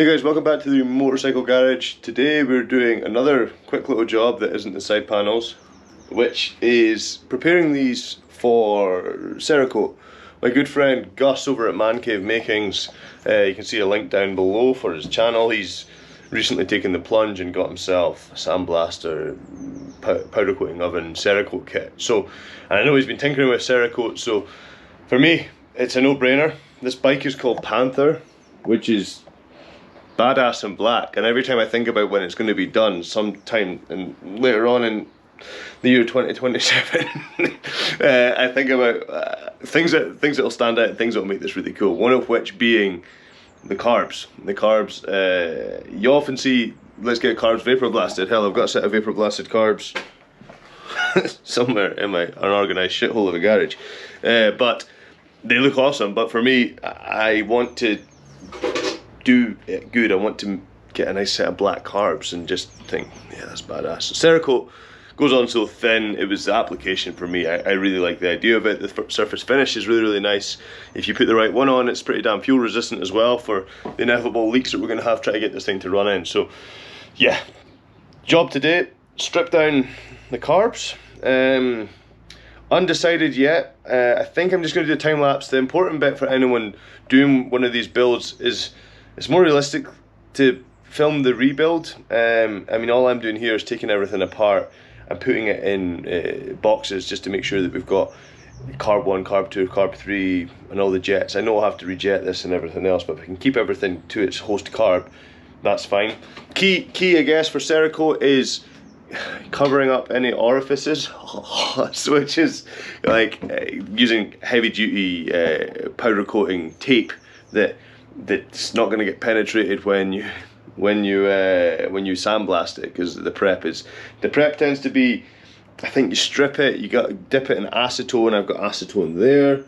Hey guys, welcome back to the motorcycle garage. Today we're doing another quick little job that isn't the side panels, which is preparing these for Cerakote. My good friend Gus over at Mancave Makings, you can see a link down below for his channel. He's recently taken the plunge and got himself a sandblaster, powder coating oven, Cerakote kit. So, and I know he's been tinkering with Cerakote, so for me it's a no-brainer. This bike is called Panther, which is badass and black, and every time I think about when it's going to be done, sometime later on in the year 2027, I think about things that'll stand out, things that'll make this really cool. One of which being the carbs. The carbs, you often see, let's get carbs vapor blasted. Hell, I've got a set of vapor blasted carbs somewhere in my unorganized shithole of a garage, but they look awesome. But for me, I want to do it good. I want to get a nice set of black carbs and just think, yeah, that's badass. So Cerakote goes on so thin. It was the application for me. I really like the idea of it. The surface finish is really nice. If you put the right one on, it's pretty damn fuel resistant as well for the inevitable leaks that we're going to have trying to get this thing to run in. So yeah, job today, strip down the carbs. Undecided yet. I think I'm just going to do a time lapse. The important bit for anyone doing one of these builds is it's more realistic to film the rebuild. I mean, all I'm doing here is taking everything apart and putting it in boxes just to make sure that we've got carb 1, carb 2, carb 3 and all the jets. I know I'll have to rejet this and everything else, but if I can keep everything to its host carb, that's fine. Key I guess for Cerakote is covering up any orifices, which is like using heavy duty powder coating tape that's not going to get penetrated when you sandblast it, because the prep tends to be, I think you strip it, you got to dip it in acetone. I've got acetone there.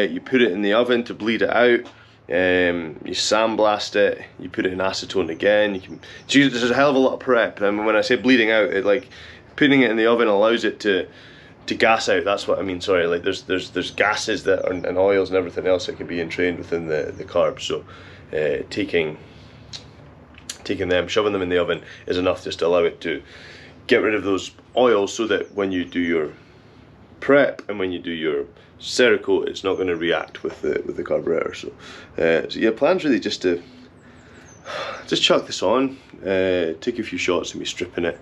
You put it in the oven to bleed it out. You sandblast it, you put it in acetone again. There's a hell of a lot of prep. I mean, when I say bleeding out, it like putting it in the oven allows it to gas out. That's what I mean. Sorry, like there's gases that are, and oils and everything else that can be entrained within the carbs. So taking them, shoving them in the oven is enough just to allow it to get rid of those oils, so that when you do your prep and when you do your Cerakote, it's not going to react with the carburetor. So yeah, plan's really just to chuck this on, take a few shots of me stripping it,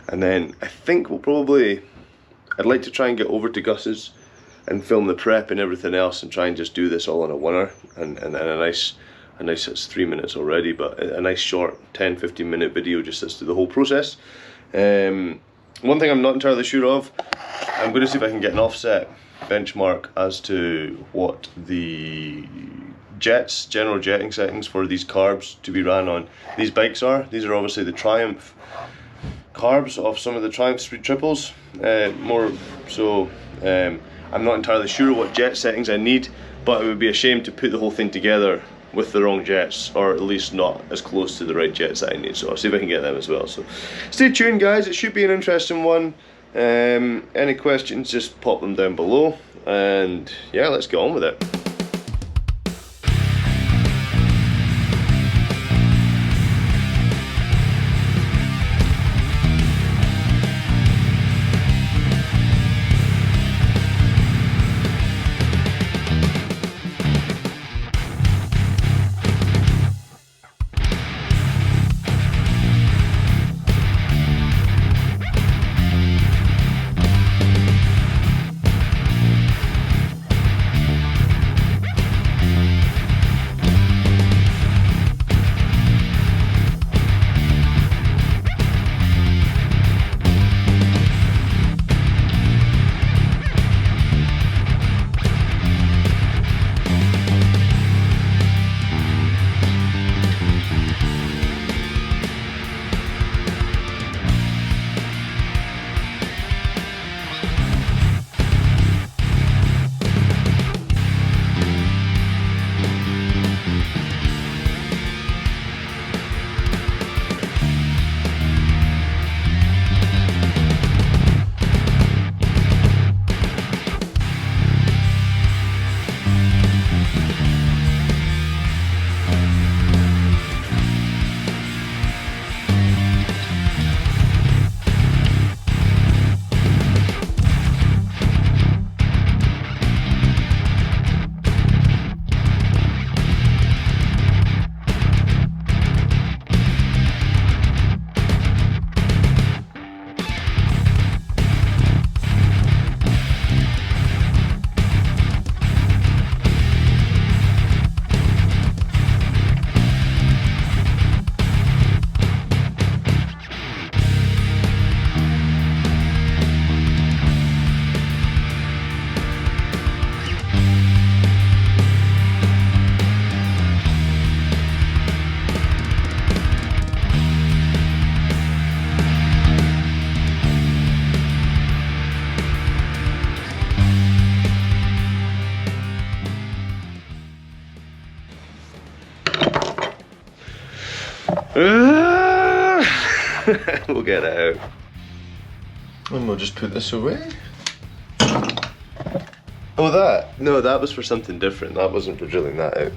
and then I think I'd like to try and get over to Gus's and film the prep and everything else, and try and just do this all in a winner, and a nice, it's 3 minutes already, but a nice short 10-15 minute video just as to the whole process. One thing I'm not entirely sure of, I'm going to see if I can get an offset benchmark as to what the general jetting settings for these carbs to be ran on these bikes are. These are obviously the Triumph carbs of some of the Triumph Street Triples. I'm not entirely sure what jet settings I need, but it would be a shame to put the whole thing together with the wrong jets, or at least not as close to the right jets that I need. So I'll see if I can get them as well. So stay tuned guys, it should be an interesting one. Any questions, just pop them down below, and yeah, let's get on with it. We'll get it out. And we'll just put this away. Oh, that? No, that was for something different. That wasn't for drilling that out.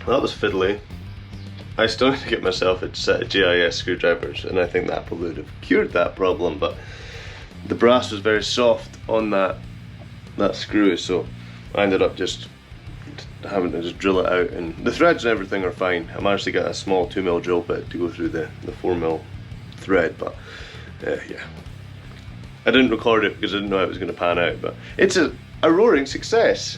That was fiddly. I still need to get myself a set of GIS screwdrivers, and I think that probably would have cured that problem, but the brass was very soft on that screw, so I ended up just having to just drill it out, and the threads and everything are fine. I managed to get a small 2mm drill bit to go through the 4mm thread, but yeah. I didn't record it because I didn't know how it was going to pan out, but it's a roaring success.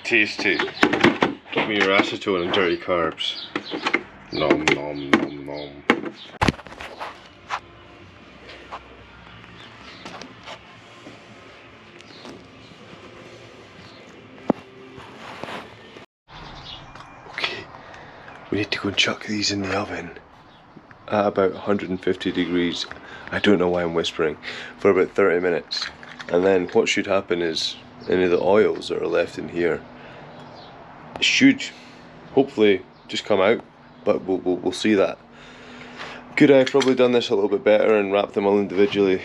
Tasty. Give me your acetone and dirty carbs. Nom nom nom nom. Okay, we need to go and chuck these in the oven at about 150 degrees. I don't know why I'm whispering, for about 30 minutes. And then what should happen is any of the oils that are left in here should hopefully just come out, but we'll see that. Could I have probably done this a little bit better and wrapped them all individually?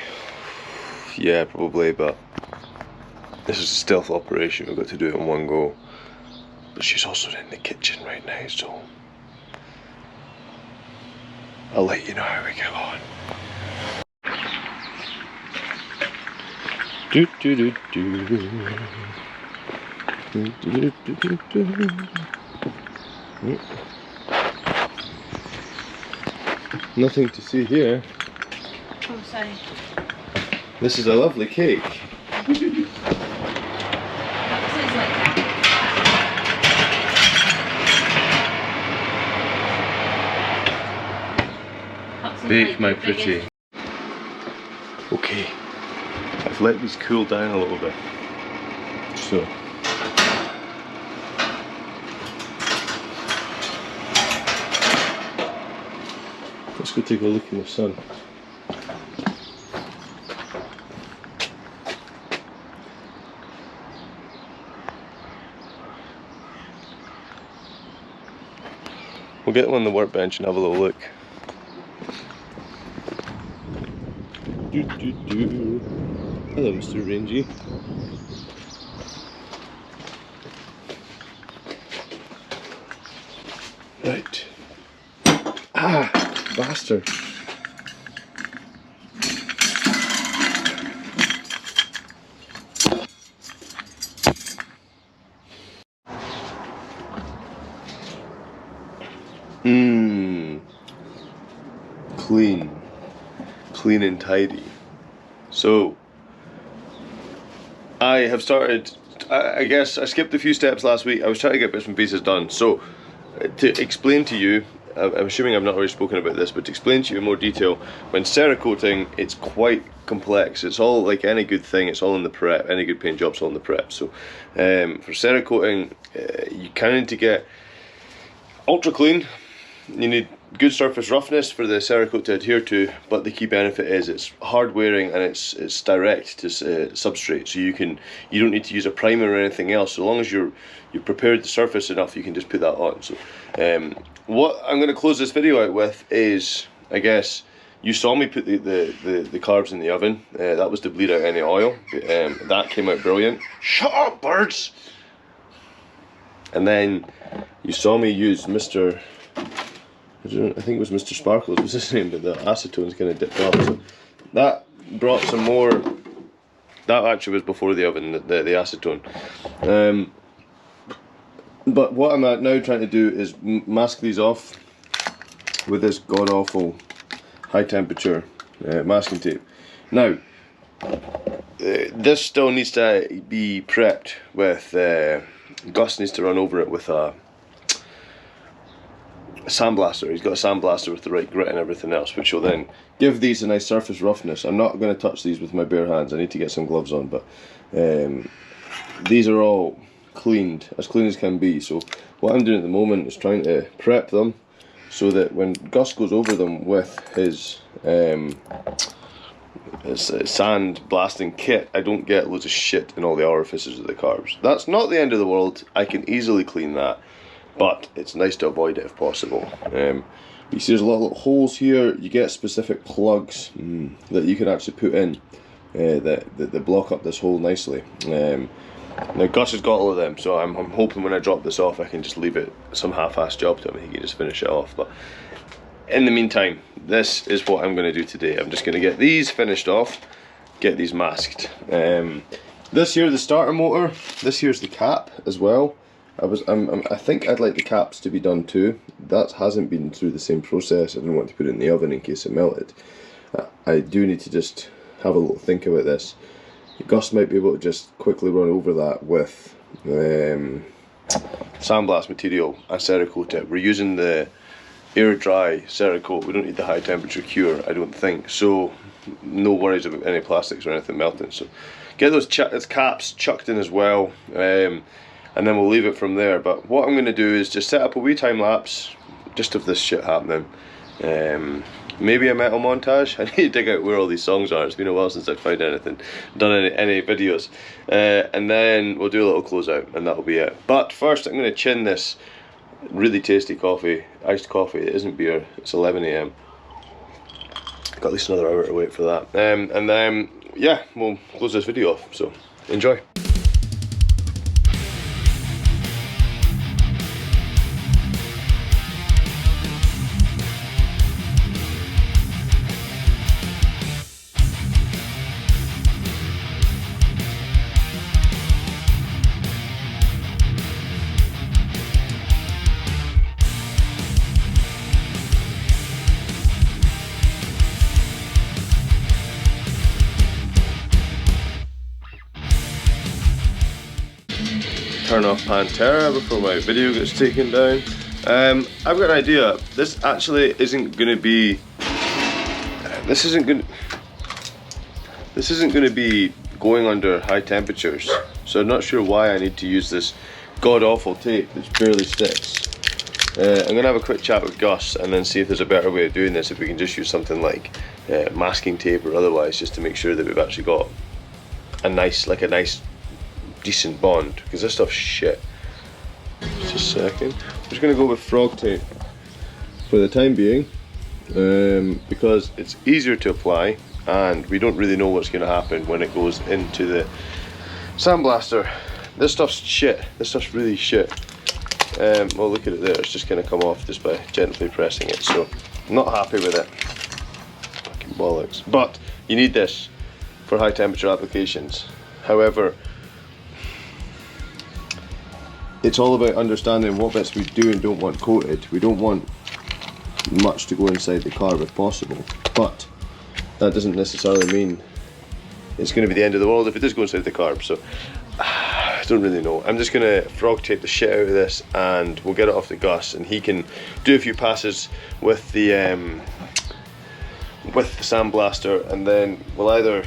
Yeah, probably, but this is a stealth operation. We've got to do it in one go. But she's also in the kitchen right now, so I'll let you know how we get on. Do do do do. Do, do, do, do, do. Nothing to see here. Oh, sorry. This is a lovely cake. Bake my pretty. Okay, I've let these cool down a little bit. So let's go take a look in the sun. We'll get them on the workbench and have a little look. Hello, Mr. Rangy. Right. Ah, bastard. Clean and tidy. So I have started, I guess I skipped a few steps last week. I was trying to get bits and pieces done. So to explain to you, I'm assuming I've not already spoken about this, but to explain to you in more detail, when cerakoting, it's quite complex. It's all like any good thing, it's all in the prep. Any good paint job's all in the prep. So for cerakoting, you kind of need to get ultra clean. You need good surface roughness for the Cerakote to adhere to, but the key benefit is it's hard wearing and it's direct to substrate, so you don't need to use a primer or anything else. So long as you've prepared the surface enough, you can just put that on. So what I'm going to close this video out with is, I guess you saw me put the carbs in the oven. That was to bleed out any oil. That came out brilliant. Shut up, birds! And then you saw me use Mr. I think it was Mr. Sparkles was his name, but the acetone's kind of dipped off. So that brought some more. That actually was before the oven, the acetone. But what I'm now trying to do is mask these off with this god awful high temperature masking tape. Now, this still needs to be prepped with. Gus needs to run over it with a sandblaster. He's got a sandblaster with the right grit and everything else, which will then give these a nice surface roughness. I'm not going to touch these with my bare hands. I need to get some gloves on, but these are all cleaned, as clean as can be. So what I'm doing at the moment is trying to prep them so that when Gus goes over them with his it's a sand blasting kit, I don't get loads of shit in all the orifices of the carbs. That's not the end of the world, I can easily clean that, but it's nice to avoid it if possible. You see there's a lot of little holes here. You get specific plugs that you can actually put in that block up this hole nicely. Now Gus has got all of them, so I'm hoping when I drop this off I can just leave it some half-assed job to him and he can just finish it off. But in the meantime, this is what I'm going to do today. I'm just going to get these finished off, get these masked. This here, the starter motor, this here's the cap as well. I think I'd like the caps to be done too. That hasn't been through the same process. I didn't want to put it in the oven in case it melted. I do need to just have a little think about this. Gus might be able to just quickly run over that with sandblast material and Cerakote it. We're using the air dry Cerakote. We don't need the high temperature cure, I don't think. So no worries about any plastics or anything melting. So get those caps chucked in as well. And then we'll leave it from there. But what I'm going to do is just set up a wee time lapse just of this shit happening. Maybe a metal montage. I need to dig out where all these songs are. It's been a while since I've found anything, done any videos. And then we'll do a little closeout and that'll be it. But first I'm going to chin this really tasty coffee, iced coffee. It isn't beer, it's 11 AM. Got at least another hour to wait for that. And then, yeah, we'll close this video off. So, enjoy. Turn off Pantera before my video gets taken down. I've got an idea. This actually isn't going to be. This isn't going to be going under high temperatures. So I'm not sure why I need to use this god awful tape which barely sticks. I'm going to have a quick chat with Gus and then see if there's a better way of doing this. If we can just use something like masking tape or otherwise, just to make sure that we've actually got a nice decent bond, because this stuff's shit. Just a second. I'm just going to go with frog tape for the time being, because it's easier to apply and we don't really know what's going to happen when it goes into the sandblaster. This stuff's shit. This stuff's really shit. Well, look at it there. It's just going to come off just by gently pressing it. So I'm not happy with it. Fucking bollocks. But you need this for high temperature applications. However, it's all about understanding what bits we do and don't want coated. We don't want much to go inside the carb if possible, but that doesn't necessarily mean it's going to be the end of the world if it does go inside the carb. So I don't really know. I'm just going to frog tape the shit out of this and we'll get it off to Gus and he can do a few passes with the sandblaster, and then we'll either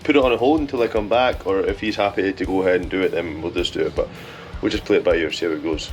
put it on a hold until I come back, or if he's happy to go ahead and do it, then we'll just do it. But we'll just play it by ear, see how it goes.